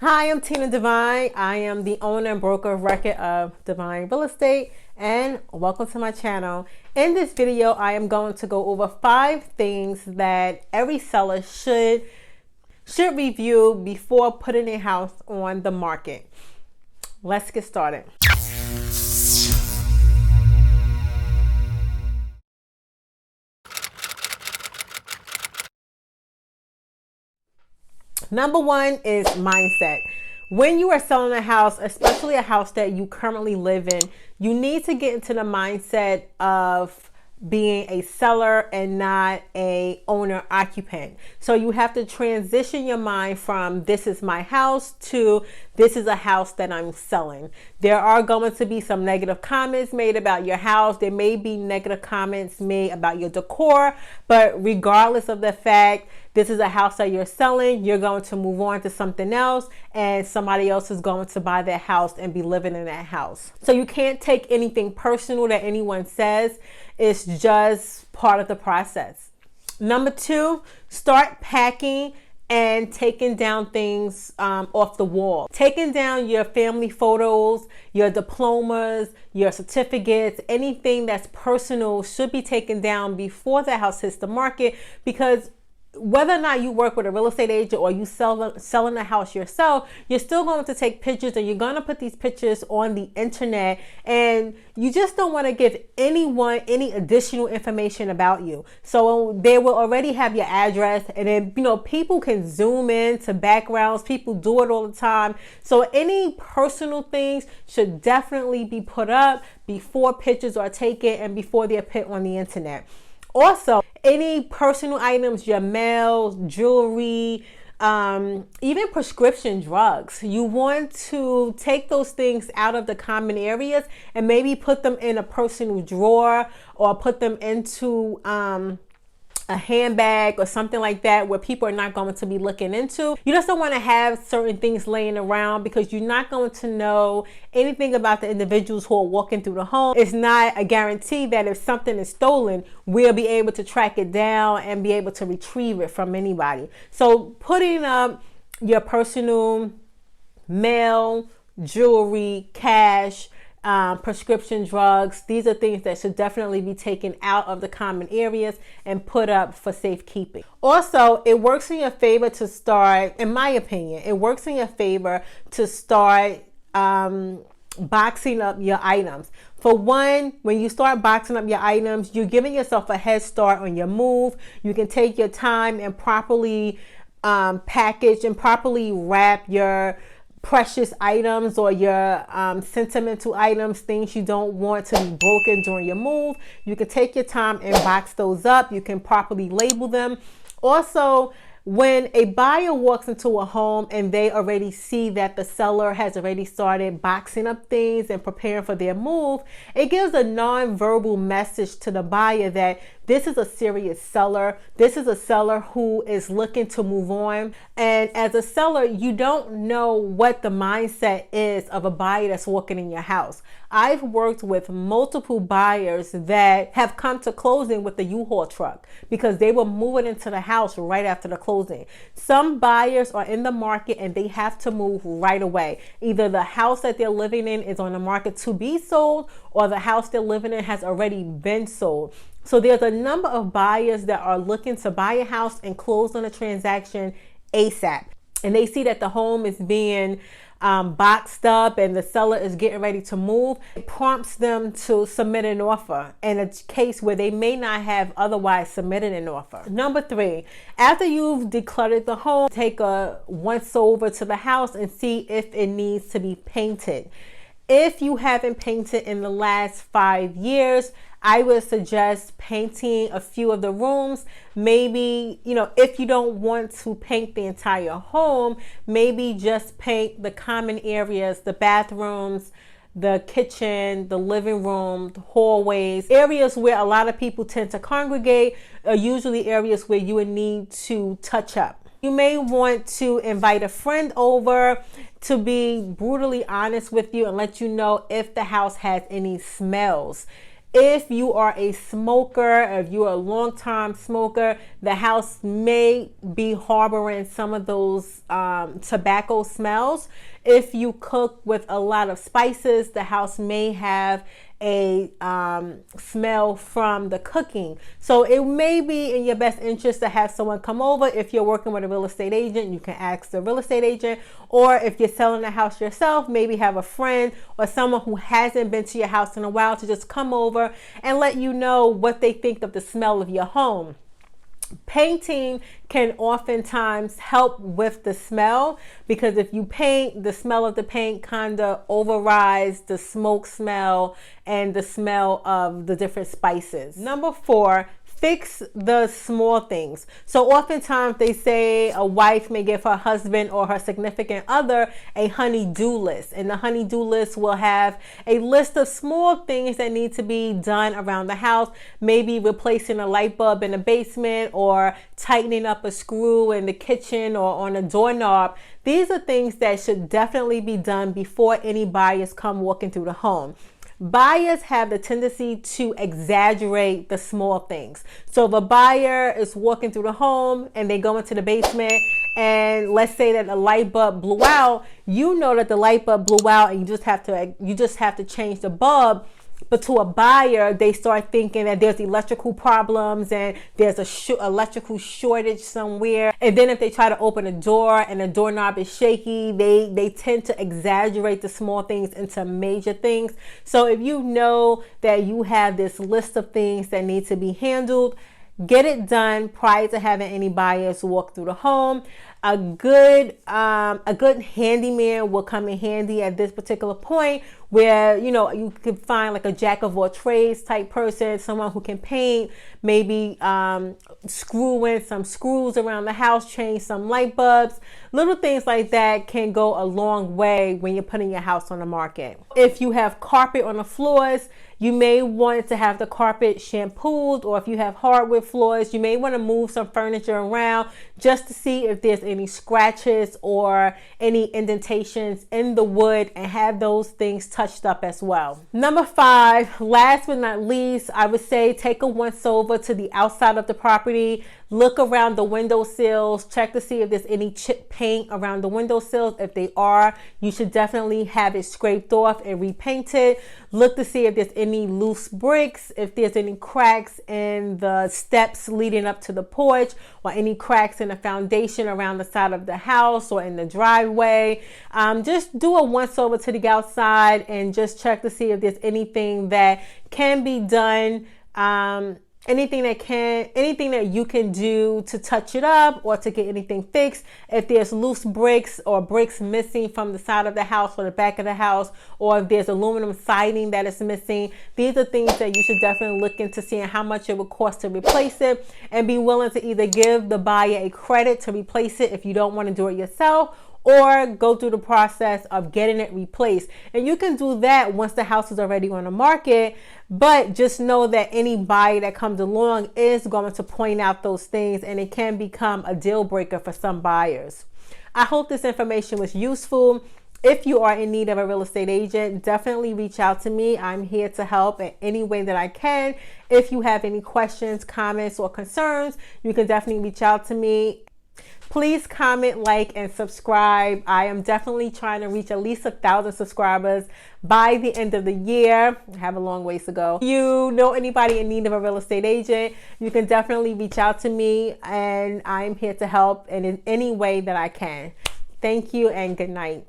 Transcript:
Hi, I'm Tina Divine. I am the owner and broker of record of Divine Real Estate, and welcome to my channel. In this video, I am going to go over 5 things that every seller should review before putting their house on the market. Let's get started. Number 1 is mindset. When you are selling a house, especially a house that you currently live in, you need to get into the mindset of being a seller and not a owner occupant. So you have to transition your mind from this is my house to this is a house that I'm selling. There are going to be some negative comments made about your house. There may be negative comments made about your decor, but regardless of the fact, this is a house that you're selling, you're going to move on to something else, and somebody else is going to buy that house and be living in that house. So you can't take anything personal that anyone says. It's just part of the process. Number 2, start packing and taking down things off the wall. Taking down your family photos, your diplomas, your certificates, anything that's personal should be taken down before the house hits the market, because whether or not you work with a real estate agent or you selling a house yourself, you're still going to take pictures, and you're going to put these pictures on the internet, and you just don't want to give anyone any additional information about you. So they will already have your address, and then people can zoom in to backgrounds. People do it all the time. So any personal things should definitely be put up before pictures are taken and before they're put on the internet. Also, any personal items, your mail, jewelry, even prescription drugs, you want to take those things out of the common areas and maybe put them in a personal drawer, or put them into a handbag or something like that where people are not going to be looking into. You just don't want to have certain things laying around, because you're not going to know anything about the individuals who are walking through the home. It's not a guarantee that if something is stolen, we'll be able to track it down and be able to retrieve it from anybody. So putting up your personal mail, jewelry, cash, prescription drugs, these are things that should definitely be taken out of the common areas and put up for safekeeping. Also, it works in your favor to start, in my opinion, it works in your favor to start boxing up your items. For one, when you start boxing up your items, you're giving yourself a head start on your move. You can take your time and properly package and properly wrap your precious items or your sentimental items, things you don't want to be broken during your move. You can take your time and box those up. You can properly label them. Also, when a buyer walks into a home and they already see that the seller has already started boxing up things and preparing for their move, it gives a non-verbal message to the buyer that this is a serious seller. This is a seller who is looking to move on. And as a seller, you don't know what the mindset is of a buyer that's walking in your house. I've worked with multiple buyers that have come to closing with the U-Haul truck because they were moving into the house right after the closing. Some buyers are in the market and they have to move right away. Either the house that they're living in is on the market to be sold, or the house they're living in has already been sold. So there's a number of buyers that are looking to buy a house and close on a transaction ASAP. And they see that the home is being boxed up and the seller is getting ready to move. It prompts them to submit an offer in a case where they may not have otherwise submitted an offer. Number 3, after you've decluttered the home, take a once over to the house and see if it needs to be painted. If you haven't painted in the last 5 years, I would suggest painting a few of the rooms. Maybe, if you don't want to paint the entire home, maybe just paint the common areas, the bathrooms, the kitchen, the living room, the hallways. Areas where a lot of people tend to congregate are usually areas where you would need to touch up. You may want to invite a friend over to be brutally honest with you and let you know if the house has any smells. If you are a smoker, if you're a long-time smoker, the house may be harboring some of those tobacco smells. If you cook with a lot of spices, the house may have a smell from the cooking. So it may be in your best interest to have someone come over. If you're working with a real estate agent, you can ask the real estate agent, or if you're selling the house yourself, maybe have a friend or someone who hasn't been to your house in a while to just come over and let you know what they think of the smell of your home. Painting can oftentimes help with the smell, because if you paint, the smell of the paint kind of overrides the smoke smell and the smell of the different spices. Number 4, fix the small things. So oftentimes they say a wife may give her husband or her significant other a honey-do list, and the honey-do list will have a list of small things that need to be done around the house, maybe replacing a light bulb in the basement or tightening up a screw in the kitchen or on a doorknob. These are things that should definitely be done before any buyers come walking through the home. Buyers have the tendency to exaggerate the small things. So if a buyer is walking through the home and they go into the basement, and let's say that a light bulb blew out, you know that the light bulb blew out and you just have to change the bulb. But to a buyer, they start thinking that there's electrical problems and there's a electrical shortage somewhere. And then if they try to open a door and the doorknob is shaky, they tend to exaggerate the small things into major things. So if you know that you have this list of things that need to be handled, get it done prior to having any buyers walk through the home. A good handyman will come in handy at this particular point, where you can find like a jack of all trades type person, someone who can paint, maybe screw in some screws around the house, change some light bulbs. Little things like that can go a long way when you're putting your house on the market. If you have carpet on the floors, you may want to have the carpet shampooed, or if you have hardwood floors, you may want to move some furniture around just to see if there's any scratches or any indentations in the wood, and have those things touched up as well. Number 5, last but not least, I would say take a once over to the outside of the property. Look around the window sills, check to see if there's any chip paint around the window sills. If they are, you should definitely have it scraped off and repainted. Look to see if there's any loose bricks, if there's any cracks in the steps leading up to the porch, or any cracks in the foundation around the side of the house or in the driveway. Just do a once over to the outside and just check to see if there's anything that can be done. Anything that you can do to touch it up or to get anything fixed. If there's loose bricks or bricks missing from the side of the house or the back of the house, or if there's aluminum siding that is missing, these are things that you should definitely look into seeing how much it would cost to replace it, and be willing to either give the buyer a credit to replace it if you don't want to do it yourself, or go through the process of getting it replaced. And you can do that once the house is already on the market, but just know that any buyer that comes along is going to point out those things, and it can become a deal breaker for some buyers. I hope this information was useful. If you are in need of a real estate agent, definitely reach out to me. I'm here to help in any way that I can. If you have any questions, comments, or concerns, you can definitely reach out to me. Please comment, like, and subscribe. I am definitely trying to reach at least 1,000 subscribers by the end of the year. I have a long ways to go. If you know anybody in need of a real estate agent, you can definitely reach out to me, and I'm here to help in any way that I can. Thank you and good night.